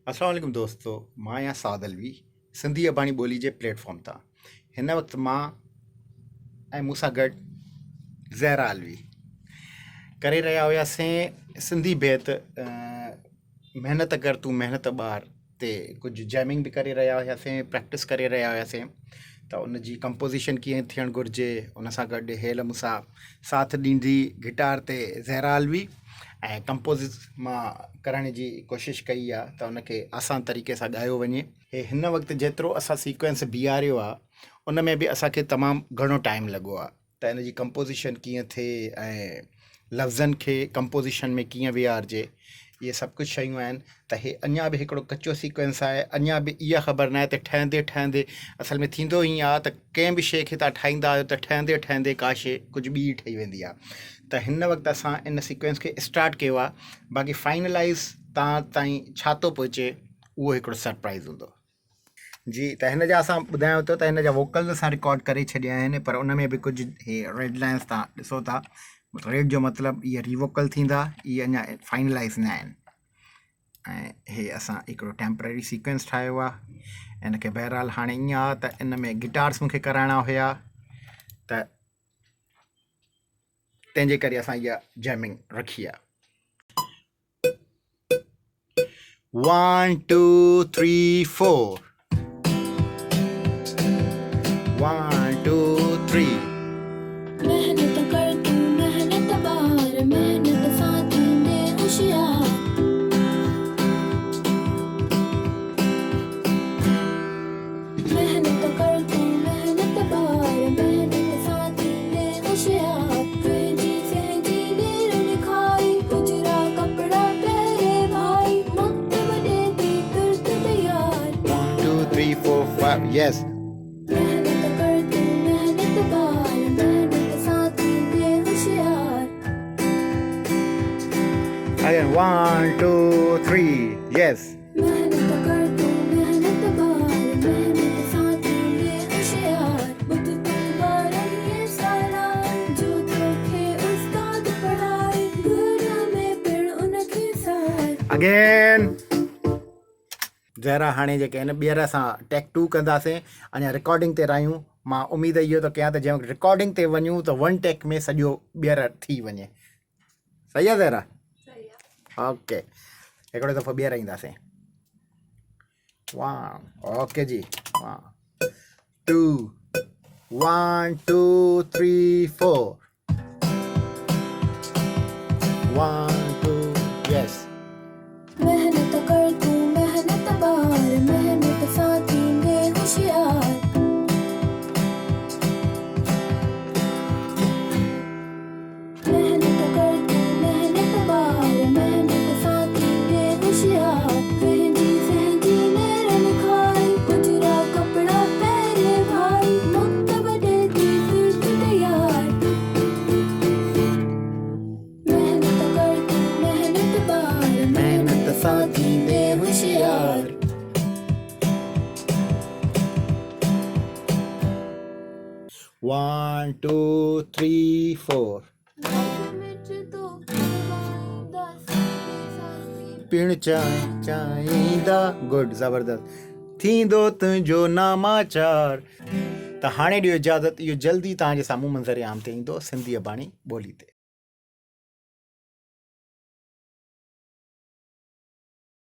अस्सलाम वालेकुम दोस्तों, मां या साद अलवी सिंधी अबानी बोली जे प्लेटफॉर्म था। हिन वक़्तु मां ऐं मूंसां गॾु ज़हरा अलवी करे रहिया हुआसीं सिंधी बैत महनत कर तूं महनत ॿार ते कुझु जैमिंग बि करे रहिया हुआसीं, प्रैक्टिस करे रहिया हुआसीं त उन जी कंपोज़िशन कीअं थियणु घुरिजे। उन सां गॾु हेल मूंसां साथ ॾींदी गिटार ते ज़हरा अलवी ऐं कंपोज़ मां करण जी कोशिशि कई आहे त उनखे आसान तरीक़े सां ॻायो वञे। हिन वक़्तु जेतिरो असां सीक्वेंस बीहारियो आहे उन में बि असांखे तमामु घणो टाइम लॻो आहे त इन जी कंपोज़िशन कीअं थिए ऐं लफ़्ज़नि खे कंपोज़िशन में कीअं विहारिजे, इहे सभु कुझु शयूं आहिनि। त हे अञा बि हिकिड़ो कचो सीक्वेंस आहे। अञा बि इहा ख़बर न आहे त ठहंदे ठहंदे असल में थींदो ई आहे त कंहिं बि शइ खे तव्हां ठाहींदा आहियो त ठहंदे ठहंदे का शइ कुझु ॿी ठही वेंदी आहे। त हिन वक़्तु असां इन सीक्वेंस खे स्टार्ट कयो आहे, बाक़ी फाइनलाइज़ तव्हां ताईं छा थो पहुचे उहो हिकिड़ो सरप्राइज़ हूंदो जी। त हिन जा असां ॿुधायूं थो त हिन जा वोकल्स असां रिकॉर्ड करे छॾिया आहिनि, पर उन में बि कुझु हे रेड लाइन्स तव्हां ॾिसो था। रेड जो मतिलबु इहे रीवोकल थींदा, इहे अञा फाइनलाइज़ न आहिनि। ऐं हे असां हिकिड़ो टेम्पररी सीक्वेंस ठाहियो आहे। इन खे बहरहाल हाणे ईअं आहे त इन में गिटार्स मूंखे कराइणा हुया, त तंहिंजे करे असां इहा जैमिंग रखी आहे। 1 2 3 4 1 2 3 मेहनत कर तू मेहनत बार मेहनत साथी ने होशियार मेहनत कर तू मेहनत बार मेहनत साथी ने होशियार जी सहजी ने लिखाई गुजरा कपड़ा पहरे भाई मक्त बने दी तुर्त तैयार 1 2 3 4 5 yes मेहनत कर तू मेहनत बार मेहनत साथी ने होशियार again 1 2 3 yes मेहनत कर तू मेहनत बार मेहनत साथी ने होशियार बुद्ध तलवार ये सारा जो तोखे उस्ताद पढ़ाए घर में पिण उनखे सार again ज़हरा हाणे जेके आहिनि ॿीहर असां टेक 2 कंदासीं। अञा रिकॉर्डिंग ते रहियूं। मां उमेदु इहो थो कयां त जंहिं रिकॉर्डिंग ते वञूं त 1 टेक में सॼो ॿीहर थी वञे। सही आहे ज़हरा? ओके, हिकिड़ो दफ़ो ॿीहर ईंदासीं। 1 ओके जी 1 2 1 2 3 4 1 2 yes मेहनत कर तू मेहनत बार मेहनत साथी ने होशियार मेहनत कर तू मेहनत बार मेहनत साथी ने होशियार सहजी सहजी ने लिखाई गुजरा कपड़ा पहरे भाई मक्त बने दी तुर्त तैयार मेहनत कर तू मेहनत बार मेहनत साथी ने होशियार 1 2 3 4 पिण चाहींदा गुड ज़बरदस्त थींदो तुंहिंजो नामाचार। त हाणे ॾियो इजाज़त। इहो जल्दी तव्हांजे साम्हूं मंज़र आम ते ईंदो सिंधी अबाणी ॿोली ते।